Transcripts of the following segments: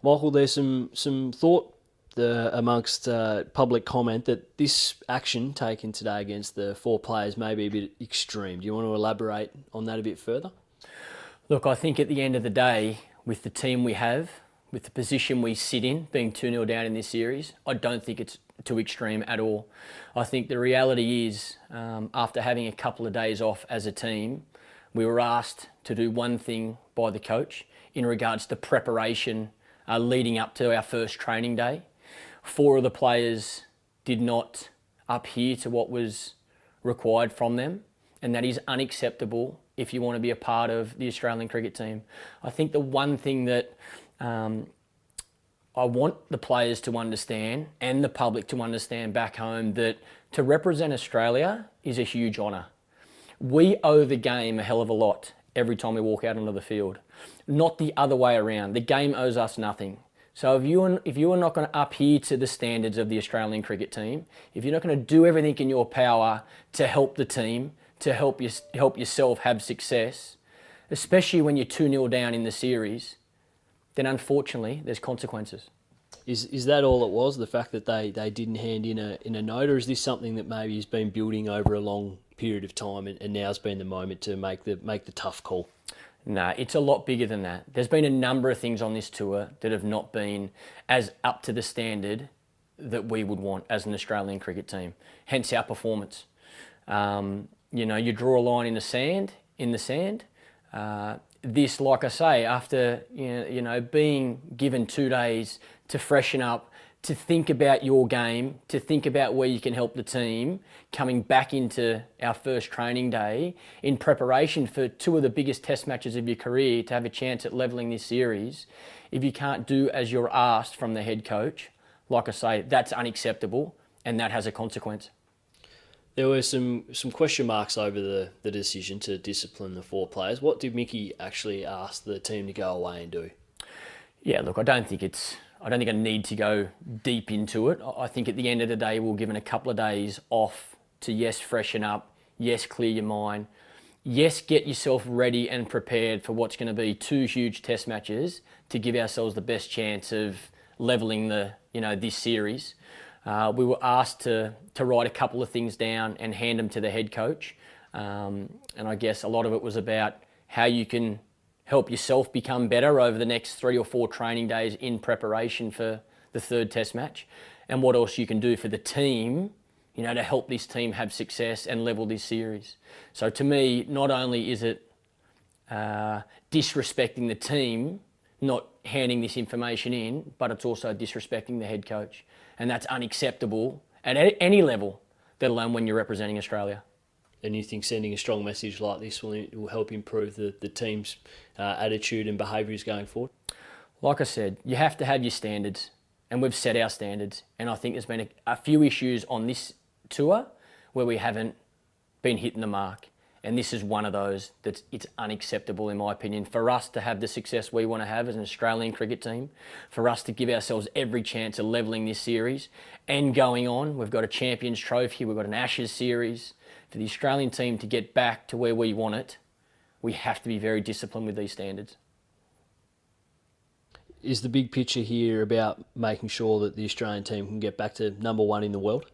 Michael, there's some thought amongst public comment that this action taken today against the four players may be a bit extreme. Do you want to elaborate on that a bit further? Look, I think at the end of the day, with the team we have, with the position we sit in, being 2-0 down in this series, I don't think it's too extreme at all. I think the reality is, after having a couple of days off as a team, we were asked to do one thing by the coach in regards to preparation leading up to our first training day. 4 of the players did not adhere to what was required from them, and that is unacceptable if you want to be a part of the Australian cricket team. I think the one thing that I want the players to understand and the public to understand back home, that to represent Australia is a huge honour. We owe the game a hell of a lot every time we walk out onto the field, not the other way around. The game owes us nothing. So if you are not going to adhere to the standards of the Australian cricket team, if you're not going to do everything in your power to help the team, to help yourself have success, especially when you're 2-0 down in the series, then unfortunately there's consequences. Is that all it was? The fact that they didn't hand in a note, or is this something that maybe has been building over a long period of time and now's been the moment to make the tough call? No, it's a lot bigger than that. There's been a number of things on this tour that have not been as up to the standard that we would want as an Australian cricket team. Hence our performance. You draw a line in the sand. This, like I say, after being given 2 days to freshen up, to think about your game, to think about where you can help the team, coming back into our first training day in preparation for 2 of the biggest test matches of your career, to have a chance at levelling this series, if you can't do as you're asked from the head coach, like I say, that's unacceptable and that has a consequence. There were some question marks over the decision to discipline the 4 players. What did Mickey actually ask the team to go away and do? Yeah, look, I don't think I need to go deep into it. I think at the end of the day, we're given a couple of days off to, yes, freshen up, yes, clear your mind, yes, get yourself ready and prepared for what's going to be 2 huge test matches to give ourselves the best chance of levelling this series. We were asked to write a couple of things down and hand them to the head coach. And I guess a lot of it was about how you can help yourself become better over the next 3 or 4 training days in preparation for the 3rd test match, and what else you can do for the team, to help this team have success and level this series. So to me, not only is it disrespecting the team, not handing this information in, but it's also disrespecting the head coach. And that's unacceptable at any level, let alone when you're representing Australia. And you think sending a strong message like this will help improve the team's attitude and behaviours going forward? Like I said, you have to have your standards, and we've set our standards. And I think there's been a few issues on this tour where we haven't been hitting the mark. And this is one of those it's unacceptable, in my opinion, for us to have the success we want to have as an Australian cricket team, for us to give ourselves every chance of levelling this series and going on. We've got a Champions Trophy, we've got an Ashes series. For the Australian team to get back to where we want it, we have to be very disciplined with these standards. Is the big picture here about making sure that the Australian team can get back to number 1 in the world?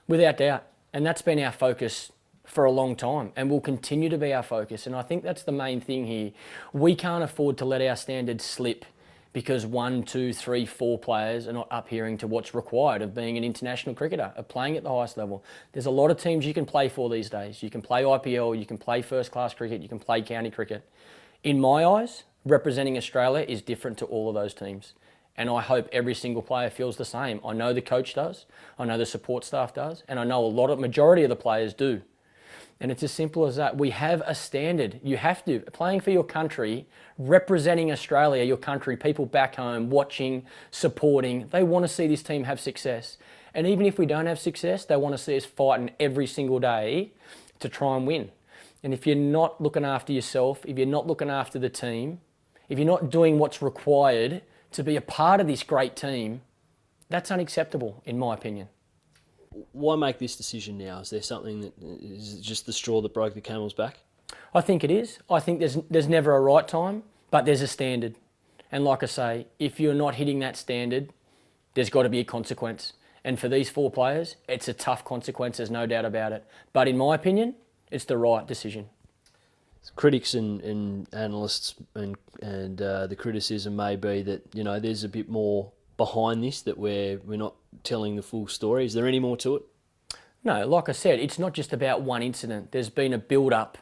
Without doubt. And that's been our focus for a long time and will continue to be our focus. And I think that's the main thing here. We can't afford to let our standards slip because 1, 2, 3, 4 players are not adhering to what's required of being an international cricketer, of playing at the highest level. There's a lot of teams you can play for these days. You can play IPL, you can play first-class cricket, you can play county cricket. In my eyes, representing Australia is different to all of those teams. And I hope every single player feels the same. I know the coach does, I know the support staff does, and I know majority of the players do. And it's as simple as that. We have a standard. You have to. Playing for your country, representing Australia, your country, people back home, watching, supporting, they want to see this team have success. And even if we don't have success, they want to see us fighting every single day to try and win. And if you're not looking after yourself, if you're not looking after the team, if you're not doing what's required to be a part of this great team, that's unacceptable, in my opinion. Why make this decision now? Is there something that is just the straw that broke the camel's back? I think it is. I think there's never a right time, but there's a standard. And like I say, if you're not hitting that standard, there's got to be a consequence. And for these 4 players, it's a tough consequence, there's no doubt about it. But in my opinion, it's the right decision. Critics and analysts and the criticism may be that, you know, there's a bit more behind this, that we're not telling the full story. Is there any more to it? No, like I said, it's not just about one incident. There's been a build-up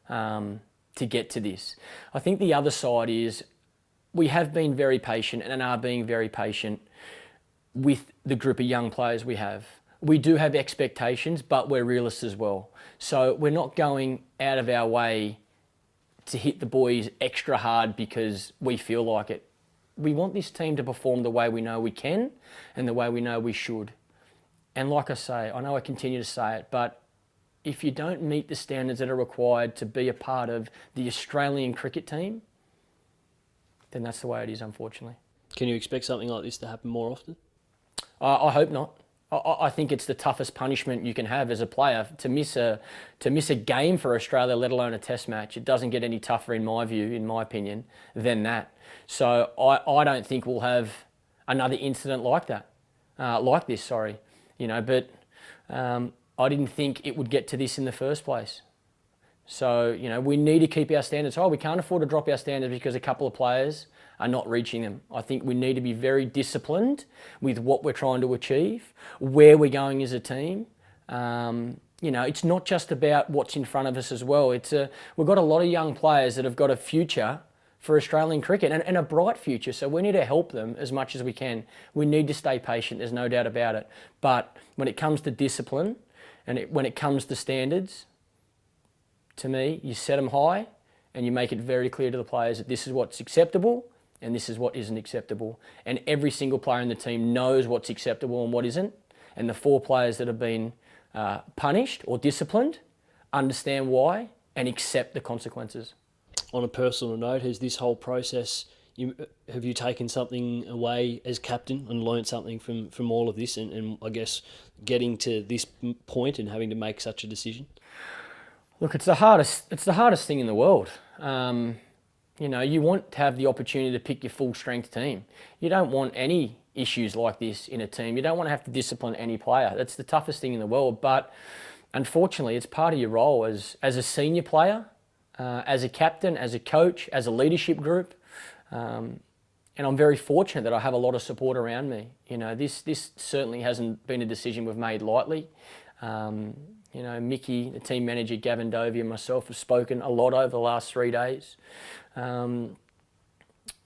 to get to this. I think the other side is we have been very patient and are being very patient with the group of young players we have. We do have expectations, but we're realists as well. So we're not going out of our way to hit the boys extra hard because we feel like it. We want this team to perform the way we know we can and the way we know we should. And like I say, I know I continue to say it, but if you don't meet the standards that are required to be a part of the Australian cricket team, then that's the way it is, unfortunately. Can you expect something like this to happen more often? I hope not. I think it's the toughest punishment you can have as a player to miss a game for Australia, let alone a test match. It doesn't get any tougher in my view, in my opinion, than that. So I don't think we'll have another incident like that, like this. Sorry, you know. But I didn't think it would get to this in the first place. So you know, we need to keep our standards high. We can't afford to drop our standards because a couple of players are not reaching them. I think we need to be very disciplined with what we're trying to achieve, where we're going as a team. You know, it's not just about what's in front of us as well. We've got a lot of young players that have got a future for Australian cricket and a bright future. So we need to help them as much as we can. We need to stay patient, there's no doubt about it. But when it comes to discipline and when it comes to standards, to me, you set them high and you make it very clear to the players that this is what's acceptable and this is what isn't acceptable. And every single player in the team knows what's acceptable and what isn't. And the 4 players that have been punished or disciplined understand why and accept the consequences. On a personal note, has this whole process, have you taken something away as captain and learnt something from all of this and I guess getting to this point and having to make such a decision? Look, it's the hardest thing in the world. You know, you want to have the opportunity to pick your full strength team. You don't want any issues like this in a team. You don't want to have to discipline any player. That's the toughest thing in the world. But unfortunately, it's part of your role as a senior player, as a captain, as a coach, as a leadership group. And I'm very fortunate that I have a lot of support around me. You know, this certainly hasn't been a decision we've made lightly. You know, Mickey, the team manager, Gavin Dovey and myself have spoken a lot over the last 3 days. You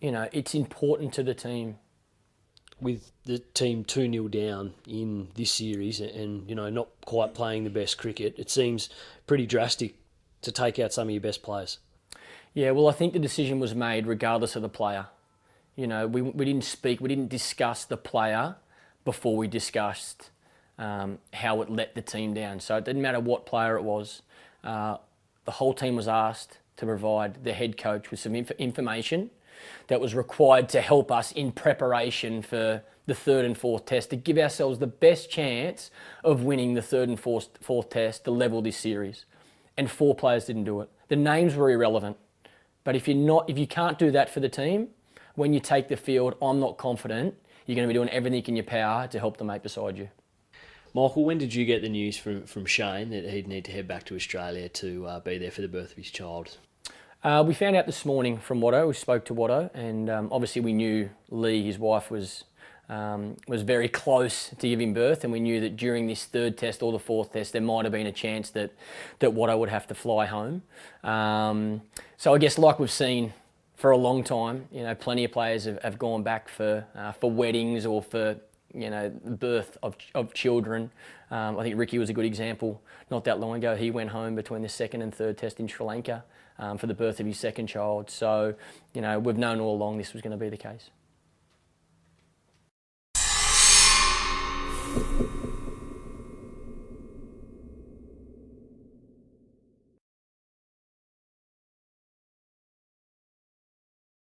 know, it's important to the team. With the team 2-0 down in this series and, you know, not quite playing the best cricket, it seems pretty drastic to take out some of your best players. Yeah, well, I think the decision was made regardless of the player. You know, we didn't discuss the player before we discussed how it let the team down. So it didn't matter what player it was. The whole team was asked to provide the head coach with some information that was required to help us in preparation for the 3rd and 4th test, to give ourselves the best chance of winning the 3rd and 4th test to level this series. And 4 players didn't do it. The names were irrelevant. But if you can't do that for the team, when you take the field, I'm not confident you're going to be doing everything in your power to help the mate beside you. Michael, when did you get the news from Shane that he'd need to head back to Australia to be there for the birth of his child? We found out this morning from Watto. We spoke to Watto, and obviously we knew Lee, his wife, was very close to giving birth, and we knew that during this 3rd test or the 4th test, there might have been a chance that Watto would have to fly home. So I guess, like we've seen for a long time, you know, plenty of players have gone back for weddings or for, you know, the birth of children. I think Ricky was a good example. Not that long ago, he went home between the 2nd and 3rd test in Sri Lanka for the birth of his 2nd child. So, you know, we've known all along this was going to be the case.